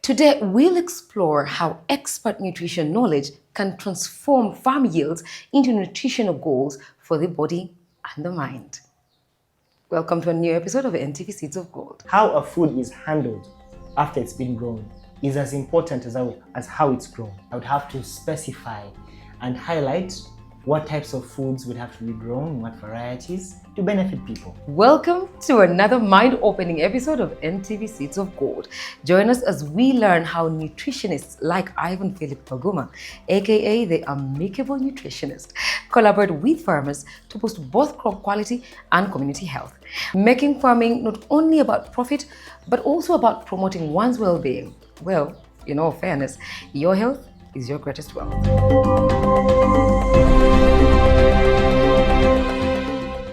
Today, we'll explore how expert nutrition knowledge can transform farm yields into nutritional goals for the body and the mind. Welcome to a new episode of NTV Seeds of Gold. How a food is handled after it's been grown is as important as how it's grown. I would have to specify and highlight what types of foods would have to be grown, what varieties, to benefit people. Welcome to another mind-opening episode of NTV Seeds of Gold. Join us as we learn how nutritionists like Ivan Philip Paguma, aka the Amicable Nutritionist, collaborate with farmers to boost both crop quality and community health, making farming not only about profit, but also about promoting one's well-being. Well, in all fairness, your health is your greatest wealth.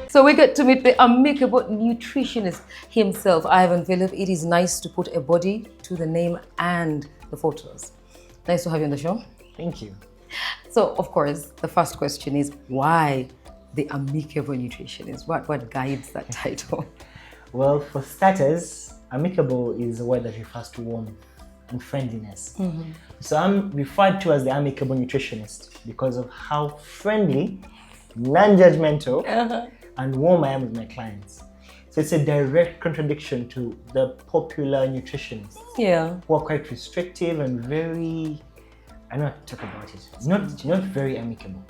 So we get to meet the amicable nutritionist himself, Ivan Philip. It is nice to put a body to the name and the photos. Nice to have you on the show. Thank you. So, of course, the first question is why the amicable nutritionist? What guides that title? Well, for starters, amicable is a word that refers to warmth and friendliness. Mm-hmm. So I'm referred to as the amicable nutritionist because of how friendly, non-judgmental, and warm I am with my clients. So it's a direct contradiction to the popular nutritionists, who are quite restrictive and very, I don't know how to talk about it. It's not very amicable.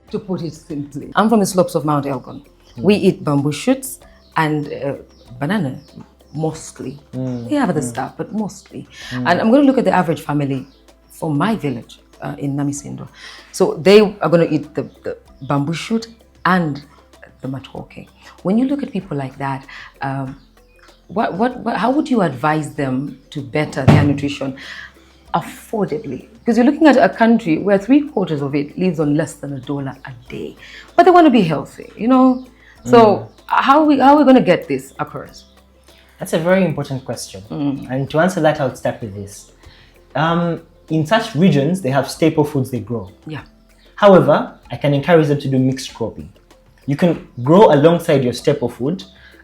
To put it simply, I'm from the slopes of Mount Elgon. We eat bamboo shoots and banana, mostly. We have other stuff, but mostly. And I'm going to look at the average family from my village in Namisindo. So they are going to eat the bamboo shoot and the matoke. When you look at people like that, how would you advise them to better their nutrition affordably? Because you're looking at a country where 3/4 of it lives on less than $1 a day, but they want to be healthy, you know? So how are we going to get this across? That's a very important question. And to answer that, I'll start with this. In such regions, they have staple foods they grow. Yeah. However, I can encourage them to do mixed cropping. You can grow alongside your staple food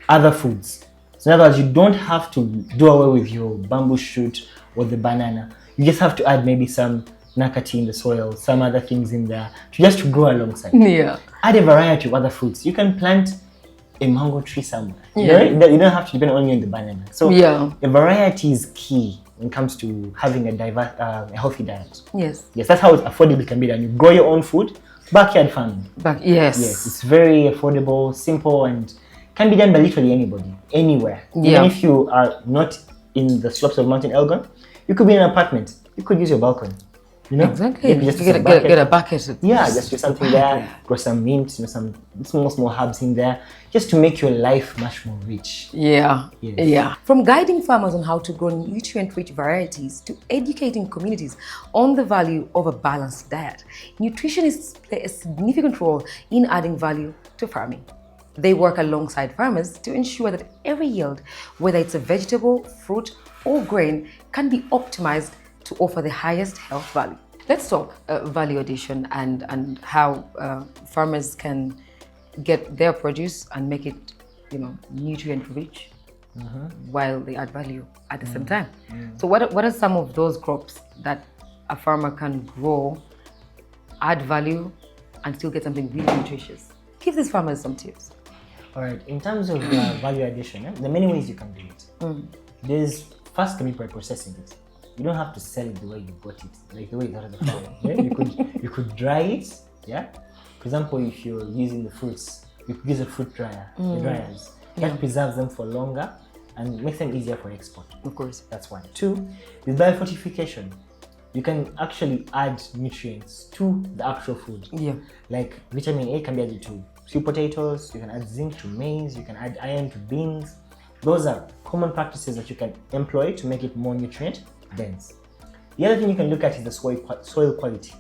other foods. So in other words, you don't have to do away with your bamboo shoot or the banana. You just have to add maybe some nakati in the soil, some other things in there, just to grow alongside. Yeah. Add a variety of other fruits. You can plant a mango tree somewhere. You don't have to depend only on the banana. So the variety is key when it comes to having a healthy diet. Yes, that's how it affordably can be done. You grow your own food, backyard farming. Yes, it's very affordable, simple, and can be done by literally anybody, anywhere. Even if you are not in the slopes of Mountain Elgon, you could be in an apartment. You could use your balcony. You know? Exactly. You just get a bucket. Just do something there. Grow some mint, some small herbs in there, just to make your life much more rich. From guiding farmers on how to grow nutrient-rich varieties to educating communities on the value of a balanced diet, nutritionists play a significant role in adding value to farming. They work alongside farmers to ensure that every yield, whether it's a vegetable, fruit, or grain, can be optimized to offer the highest health value. Let's talk value addition and how farmers can get their produce and make it, nutrient rich while they add value at the same time. So what are some of those crops that a farmer can grow, add value, and still get something really nutritious? Give these farmers some tips. All right. In terms of value addition, there are many ways you can do it. There's first can be by processing it. You don't have to sell it the way you bought it, like the way it's out of the farm. You could dry it. For example, if you're using the fruits, you could use a fruit dryer, the dryers. That preserves them for longer and makes them easier for export. Of course. That's one. Two, is biofortification. You can actually add nutrients to the actual food. Like vitamin A can be added to sweet potatoes. You can add zinc to maize. You can add iron to beans. Those are common practices that you can employ to make it more nutrient dense. The other thing you can look at is the soil quality.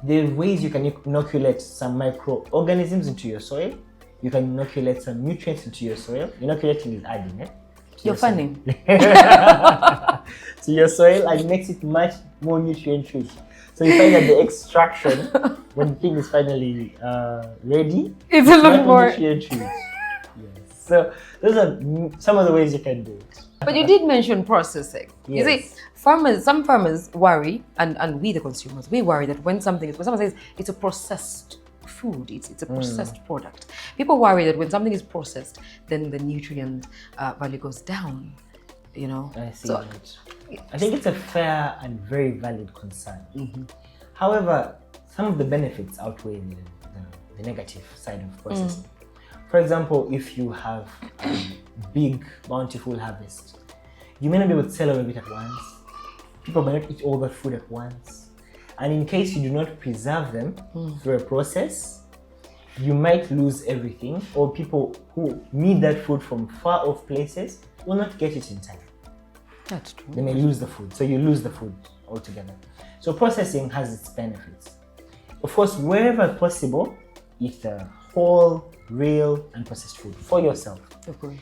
There are ways you can inoculate some microorganisms into your soil. You can inoculate some nutrients into your soil. Inoculating is adding it. You're funny. To your soil and makes it much more nutrient rich. So you find that the extraction, when the thing is finally ready, it's a lot more nutrient rich. So those are some of the ways you can do it. But you did mention processing. Yes. You see, some farmers worry, and we the consumers, we worry that when someone says it's a processed food, it's a processed product. People worry that when something is processed, then the nutrient value goes down. You know. I see that. I think it's a fair and very valid concern. However, some of the benefits outweigh the negative side of processing. For example, if you have a big, bountiful harvest, you may not be able to sell all of it at once. People may not eat all that food at once. And in case you do not preserve them through a process, you might lose everything, or people who need that food from far off places will not get it in time. That's true. They may lose the food, so you lose the food altogether. So processing has its benefits. Of course, wherever possible, eat the whole, real, and processed food for yourself. Of course.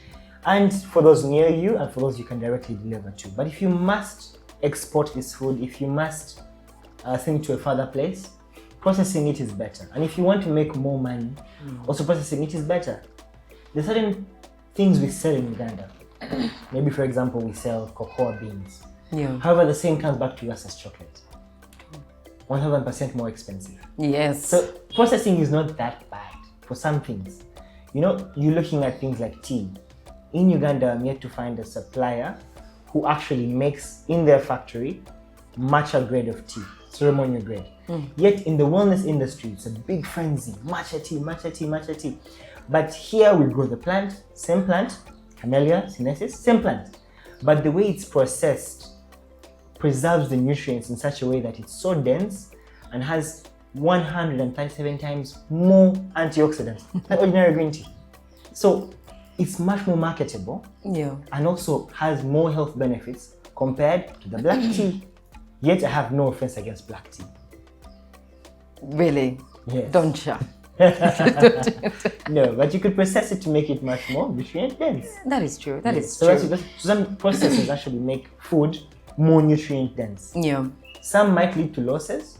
And for those near you, and for those you can directly deliver to. But if you must export this food, if you must send to a further place, processing it is better. And if you want to make more money, also processing it is better. There are certain things we sell in Uganda. Maybe, for example, we sell cocoa beans. Yeah. However, the same comes back to us as chocolate. 100% more expensive. Yes. So processing is not that bad for some things. You know, you're looking at things like tea. In Uganda, I'm yet to find a supplier who actually makes in their factory matcha grade of tea, ceremonial grade. Yet in the wellness industry, it's a big frenzy. Matcha tea, matcha tea, matcha tea. But here we grow the plant, same plant, Camellia sinensis, same plant. But the way it's processed preserves the nutrients in such a way that it's so dense and has 137 times more antioxidants than ordinary green tea. So it's much more marketable, and also has more health benefits compared to the black tea. Yet I have no offense against black tea. Really? Yes. Don't you? No, but you could process it to make it much more nutrient dense. That is true. That is So true. that's, some processes actually make food more nutrient dense. Yeah. Some might lead to losses,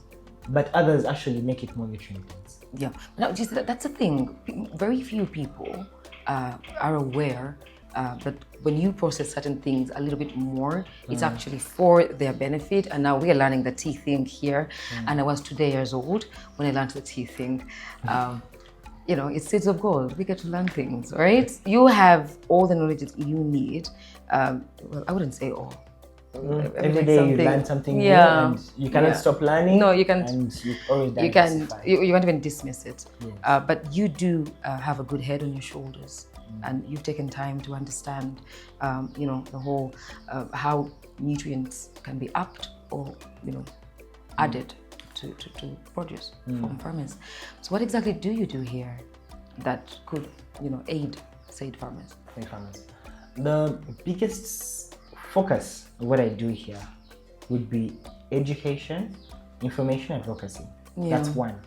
but others actually make it more nutrient dense. Yeah. Now, just that's the thing. Very few people are aware that when you process certain things a little bit more, it's actually for their benefit. And now we are learning the tea thing here. And I was 2 years old when I learned the tea thing. You know, it's seeds of gold. We get to learn things, right? You have all the knowledge that you need. Well, I wouldn't say all. Every day you learn something new, and you cannot stop learning. No, you can't. And you always you can't even dismiss it. Yes. But you do have a good head on your shoulders, and you've taken time to understand, you know, the whole how nutrients can be upped or, you know, added to produce from farmers. So what exactly do you do here that could, you know, aid farmers? The biggest focus of what I do here would be education, information, advocacy. That's one.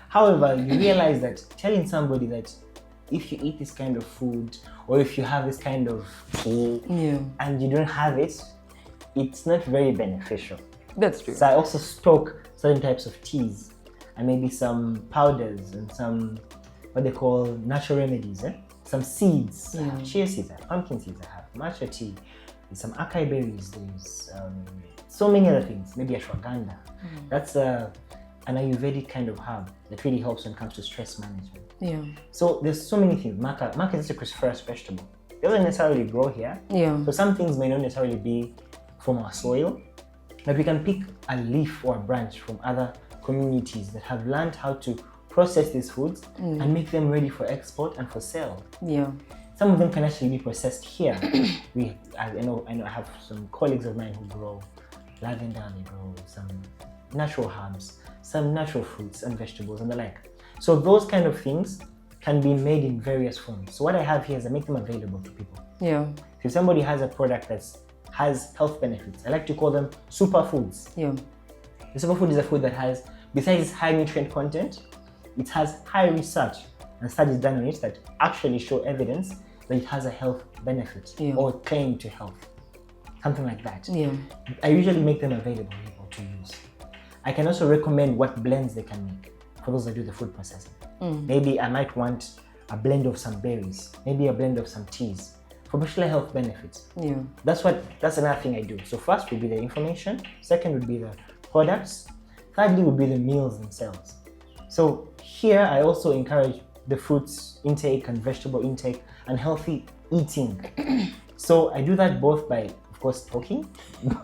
However, you realize that telling somebody that if you eat this kind of food or if you have this kind of tea and you don't have it, it's not very beneficial. That's true. So I also stock certain types of teas and maybe some powders and some what they call natural remedies. Some seeds. I have chia seeds, I have pumpkin seeds, I have matcha tea, there's some acai berries, there's so many other things, maybe ashwagandha. That's an Ayurvedic kind of herb that really helps when it comes to stress management. So there's so many things. Maca is just a cruciferous vegetable. It doesn't necessarily grow here. So some things may not necessarily be from our soil, but we can pick a leaf or a branch from other communities that have learned how to process these foods and make them ready for export and for sale. Some of them can actually be processed here. I know I have some colleagues of mine who grow lavender, they grow some natural herbs, some natural fruits and vegetables and the like. So those kind of things can be made in various forms. So what I have here is I make them available to people. If somebody has a product that has health benefits, I like to call them superfoods. The superfood is a food that has, besides its high nutrient content, it has high research and studies done on it that actually show evidence that it has a health benefit or claim to health, something like that. I usually make them available for people to use. I can also recommend what blends they can make for those that do the food processing. Maybe I might want a blend of some berries, maybe a blend of some teas for particular health benefits. Yeah. That's another thing I do. So first would be the information, second would be the products, thirdly would be the meals themselves. So here I also encourage the fruits intake and vegetable intake and healthy eating. So I do that both by, of course, talking,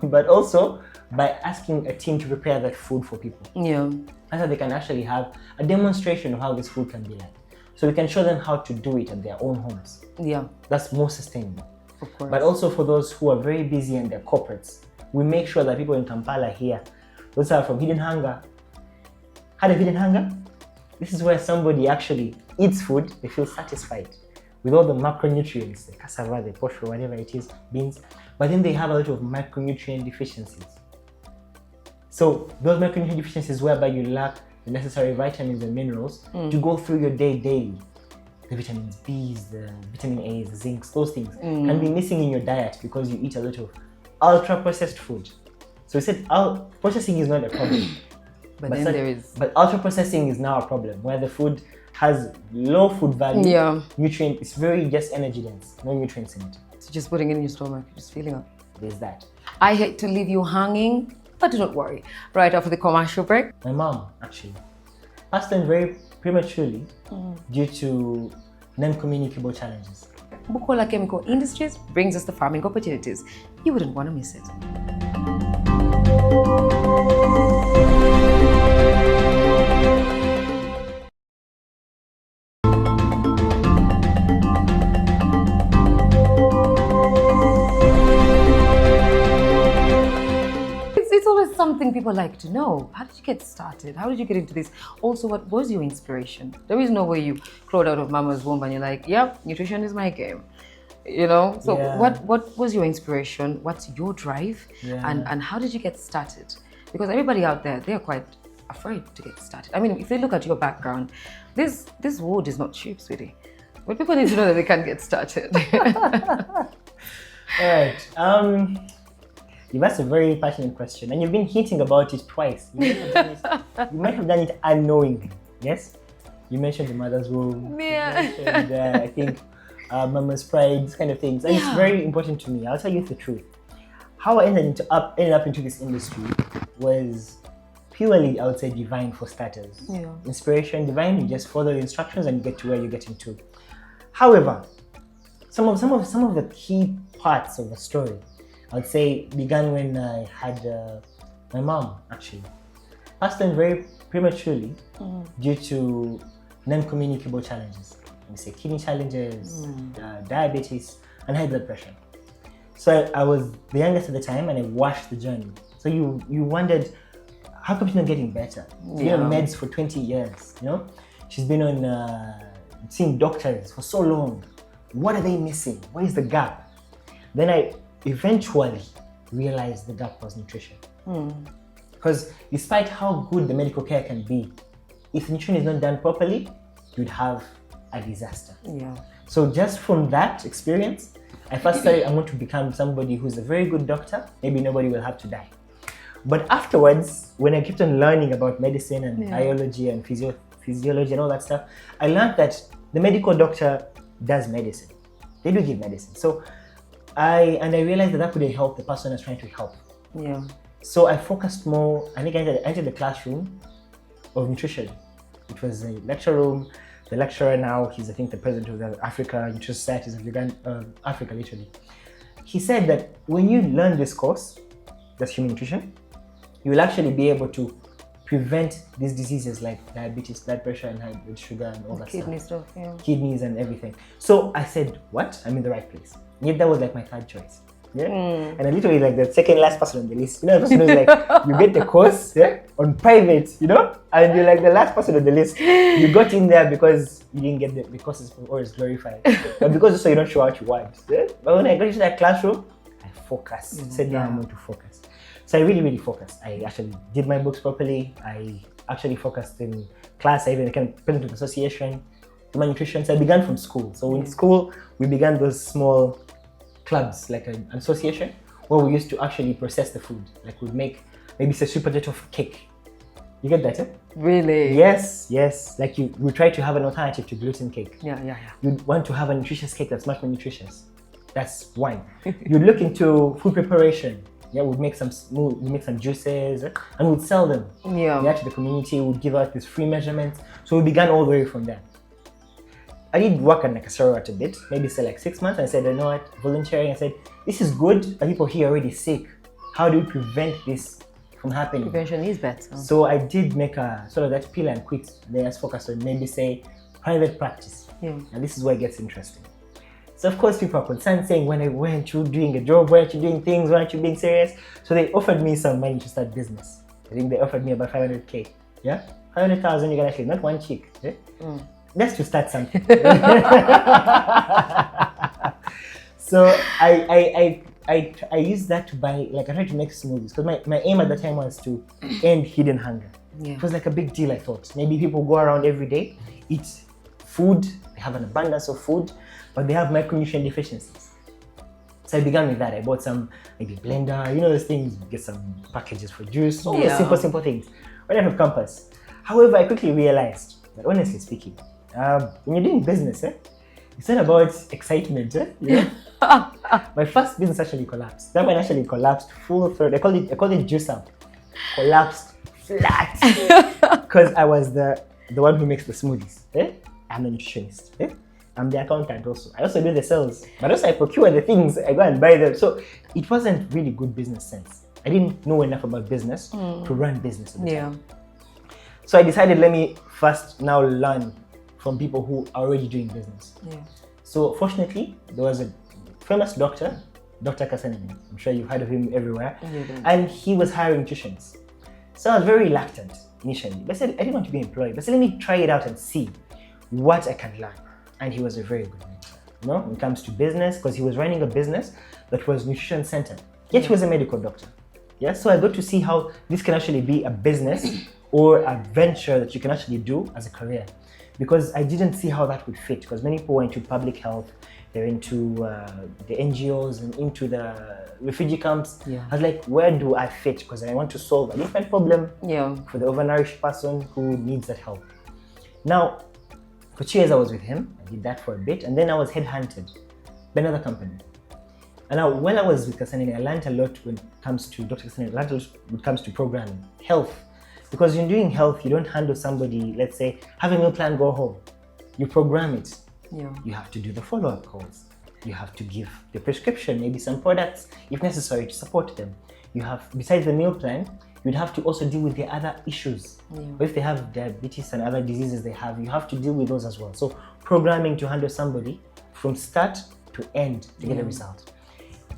but also by asking a team to prepare that food for people. Yeah. And so they can actually have a demonstration of how this food can be like. So we can show them how to do it at their own homes. Yeah. That's more sustainable. Of course. But also for those who are very busy in their corporates, we make sure that people in Kampala here, those are from Hidden Hunger. Had a Hidden Hunger? This is where somebody actually eats food, they feel satisfied with all the macronutrients, the cassava, the posho, whatever it is, beans, but then they have a lot of micronutrient deficiencies. So those micronutrient deficiencies whereby you lack the necessary vitamins and minerals to go through your day daily. The vitamins B's, the vitamin A's, the zincs, those things can be missing in your diet because you eat a lot of ultra processed food. So we said processing is not a problem. But then there is. But ultra processing is now a problem where the food has low food value, nutrient, it's very just energy dense, no nutrients in it. So just putting it in your stomach, just feeling up. There's that. I hate to leave you hanging, but do not worry. Right after the commercial break. My mom actually passed on very prematurely due to non-communicable challenges. Bukola Chemical Industries brings us the farming opportunities. You wouldn't want to miss it. It's always something people like to know. How did you get started? How did you get into this? Also, what was your inspiration? There is no way you crawled out of mama's womb and you're like, yep, nutrition is my game. You know? So what was your inspiration? What's your drive? And how did you get started? Because everybody out there, they're quite afraid to get started. I mean, if they look at your background, this wood is not cheap, sweetie. But people need to know that they can get started. All right. You've asked a very pertinent question, and you've been hinting about it twice. You might have done it unknowingly. Yes, you mentioned the mother's womb. Yeah. You mentioned, I think, mama's pride, these kind of things, and it's very important to me. I'll tell you the truth. How I ended up into this industry was purely, I would say, divine for starters. Yeah. Inspiration, divine. You just follow the instructions and you get to where you're getting to. However, some of the key parts of the story, I would say, began when I had my mom actually passed on very prematurely due to non-communicable challenges. We say kidney challenges, diabetes, and high blood pressure. So I was the youngest at the time, and I watched the journey. So you wondered, how come she's not getting better? She's been on meds for 20 years. You know, she's been on seeing doctors for so long. What are they missing? What is the gap? Then I eventually realized the gap was nutrition. Because despite how good the medical care can be, if nutrition is not done properly, you'd have a disaster. Yeah. So just from that experience, I first started, I want to become somebody who's a very good doctor. Maybe nobody will have to die. But afterwards, when I kept on learning about medicine and biology and physiology and all that stuff, I learned that the medical doctor does medicine. They do give medicine. So I realized that couldn't help the person I was trying to help. Yeah. So I focused more. I think I entered the classroom of nutrition. It was a lecture room. The lecturer now, he's I think the president of the Africa Nutrition Societies of Uganda, Africa literally. He said that when you learn this course, that's human nutrition, you will actually be able to prevent these diseases like diabetes, blood pressure, and high blood sugar and all that Kidney stuff. Kidneys and everything. So I said, what? I'm in the right place. Yet that was like my third choice. Yeah. And I literally like the second last person on the list. You know, the person who's like, you get the course on private, you know, and you're like the last person on the list. You got in there because you didn't get the course is always glorified, but because also you don't show what you want. Yeah? But when I got into that classroom, I focused. Said, now I'm going to focus. So I really focused. I actually did my books properly. I actually focused in class. I even became president of the association, my nutrition. So I began from school. So in school, we began those small clubs, like an association, where we used to actually process the food. Like we'd make maybe say sweet potato cake, You get that, eh? Really? Yes. Like you try to have an alternative to gluten cake. Yeah. You want to have a nutritious cake that's much more nutritious. That's one. You look into food preparation. Yeah, we'd make some juices and we'd sell them. Yeah. To the community. We'd give out these free measurements. So we began all the way from there. I did work on like a surrogate a bit, maybe say like 6 months. I said, you know what, volunteering. I said, this is good, but people here are already sick. How do we prevent this from happening? Prevention is better. So I did make a sort of that peel and quit. Then I focused on maybe say private practice. Yeah. And this is where it gets interesting. So of course people are concerned, saying, when weren't you doing a job? Why aren't you doing things? Why aren't you being serious? So they offered me some money to start business. I think they offered me about 500K. Yeah, 500,000. You can actually, not one cheek. Eh? That's to start something. So I used that to buy, like I tried to make smoothies because my aim at the time was to end hidden hunger. Yeah. It was like a big deal, I thought. Maybe people go around every day, eat food, they have an abundance of food, but they have micronutrient deficiencies. So I began with that. I bought some, maybe blender, you know those things, get some packages for juice, all those simple things, right out of campus. However, I quickly realized that honestly speaking, when you're doing business, it's not about excitement. You know? My first business actually collapsed. That one actually collapsed full throat. I called it juice up. Collapsed flat. Because I was the one who makes the smoothies. I'm a nutritionist. I'm the accountant also. I also do the sales. But also I procure the things, I go and buy them. So it wasn't really good business sense. I didn't know enough about business to run business at the time. So I decided, let me first now learn from people who are already doing business. So fortunately, there was a famous doctor, Dr. Kasanini. I'm sure you've heard of him everywhere. And he was hiring nutritionists. So I was very reluctant initially. But I said, I didn't want to be employed. But I said, let me try it out and see what I can learn. And he was a very good mentor, you know, when it comes to business, because he was running a business that was nutrition centered. Yet he was a medical doctor. So I got to see how this can actually be a business or a venture that you can actually do as a career. Because I didn't see how that would fit, because many people are into public health, they're into the NGOs and into the refugee camps. I was like, where do I fit? Because I want to solve a different problem for the overnourished person who needs that help. Now, for 2 years I was with him, I did that for a bit, and then I was headhunted by another company. And now, when I was with Kasanini, I learned a lot when it comes to Dr. Kasanini, I learned a lot when it comes to programming, health. Because in doing health, you don't handle somebody, let's say, have a meal plan, go home. You program it. You have to do the follow-up calls. You have to give the prescription, maybe some products, if necessary, to support them. You have, besides the meal plan, you'd have to also deal with the other issues. Or if they have diabetes and other diseases they have, you have to deal with those as well. So programming to handle somebody from start to end to get a result.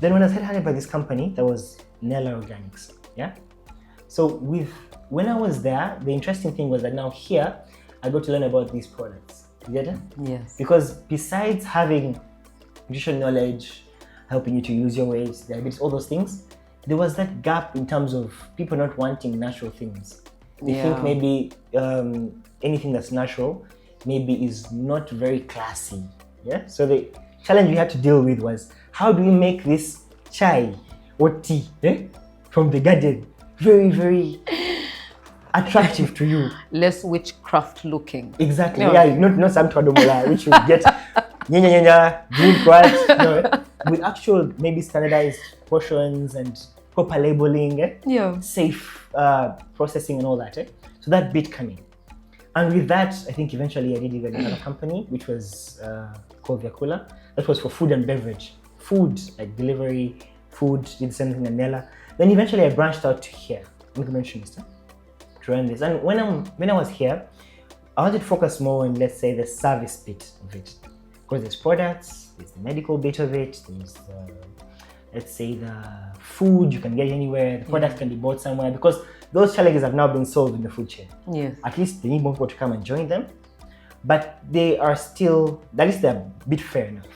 Then when I was headhunted by this company, that was Nella Organics. So when I was there, the interesting thing was that now here, I got to learn about these products. You get it? Yes. Because besides having nutrition knowledge, helping you to lose your weight, diabetes, all those things, there was that gap in terms of people not wanting natural things. They think maybe anything that's natural maybe is not very classy. So the challenge we had to deal with was, how do we make this chai or tea from the garden very, very attractive to you? Less witchcraft looking. Exactly. Not some todomola which you get drink what? With actual maybe standardized portions and proper labeling, safe processing and all that. So that bit coming. And with that, I think eventually I did even another company which was called Vyakula. That was for food and beverage. Food, like delivery, food, did the same thing in Nella. Then eventually I branched out to here. I'm a nutritionist to run this. And when I was here, I wanted to focus more on, let's say, the service bit of it. Because there's products, there's the medical bit of it, there's the, let's say, the food you can get anywhere, the products can be bought somewhere, because those challenges have now been solved in the food chain. At least they need more people to come and join them, but they are still, at least they're a bit fair enough.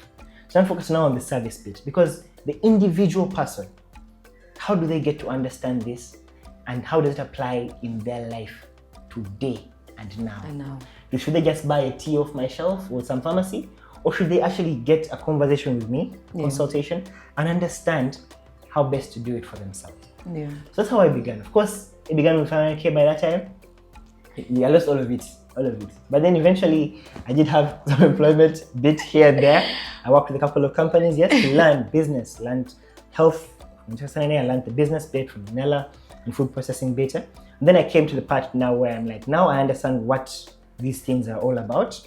So I'm focusing now on the service bit, because the individual person, how do they get to understand this, and how does it apply in their life today and now? Should they just buy a tea off my shelf or some pharmacy, or should they actually get a conversation with me, consultation, and understand how best to do it for themselves? So that's how I began. Of course, it began with 500K by that time. Yeah, I lost all of it. But then eventually, I did have some employment bit here and there. I worked with a couple of companies, yes, to learn business, learned health. I learned the business bit from Nella and food processing bit. And then I came to the part now where I'm like, now I understand what these things are all about.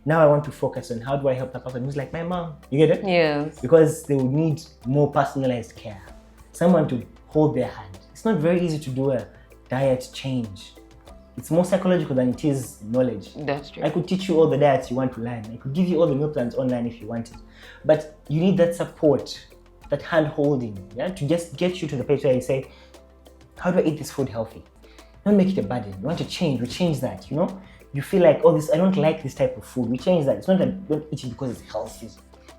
Now I want to focus on how do I help a person who's like my mom. You get it? Yes. Because they would need more personalized care. Someone to hold their hand. It's not very easy to do a diet change. It's more psychological than it is knowledge. That's true. I could teach you all the diets you want to learn. I could give you all the meal plans online if you wanted. But you need that support, that hand holding, yeah, to just get you to the place where you say, how do I eat this food healthy? Don't make it a burden. You want to change, we change that, you know? You feel like, oh, I don't like this type of food. We change that. It's not that don't eat it because it's healthy.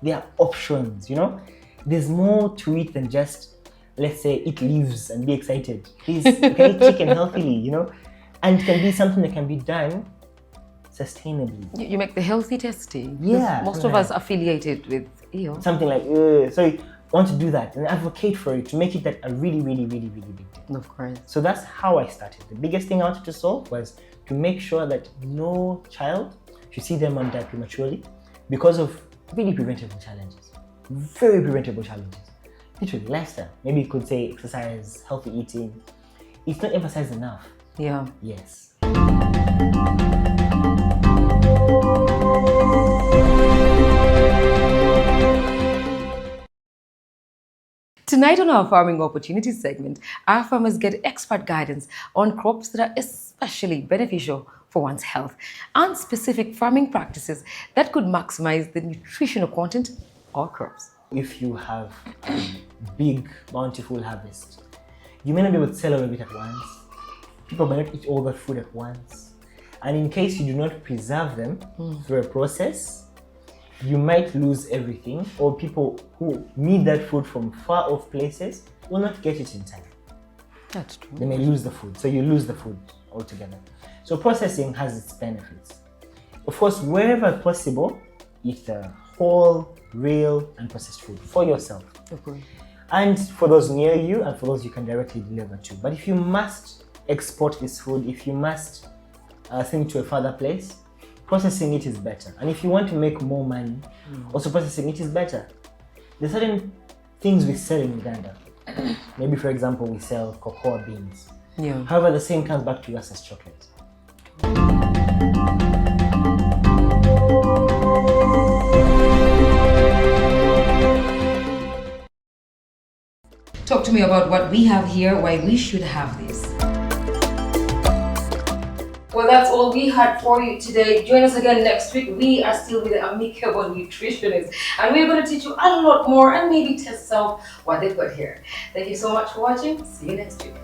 There are options, you know? There's more to it than just, let's say, eat leaves and be excited. Please, you can eat chicken healthily, you know? And it can be something that can be done sustainably. You make the healthy tasty. Yeah. Most of us affiliated with, you know. Something like, so you want to do that and advocate for it to make it that a really, really, really, really big deal. Of course. So that's how I started. The biggest thing I wanted to solve was to make sure that no child should see their mom die prematurely because of really preventable challenges. Very preventable challenges. Literally, lifestyle. Maybe you could say exercise, healthy eating. It's not emphasized enough. Yeah. Yes. Tonight on our Farming Opportunities segment, our farmers get expert guidance on crops that are especially beneficial for one's health and specific farming practices that could maximize the nutritional content of crops. If you have a big, bountiful harvest, you may not be able to sell all of it at once. People may not eat all that food at once. And in case you do not preserve them through a process, you might lose everything, or people who need that food from far off places will not get it in time. That's true. They may lose the food, so you lose the food altogether. So processing has its benefits. Of course, wherever possible, eat the whole, real, and processed food for yourself. Okay. And for those near you, and for those you can directly deliver to. But if you must export this food, if you must send to a further place, processing it is better. And if you want to make more money, also processing it is better. There's certain things we sell in Uganda. Maybe, for example, we sell cocoa beans. Yeah. However, the same comes back to us as chocolate. Talk to me about what we have here, why we should have this. Well, that's all we had for you today. Join us again next week. We are still with the amicable nutritionists, and we're going to teach you a lot more and maybe test out what they've got here. Thank you so much for watching. See you next week.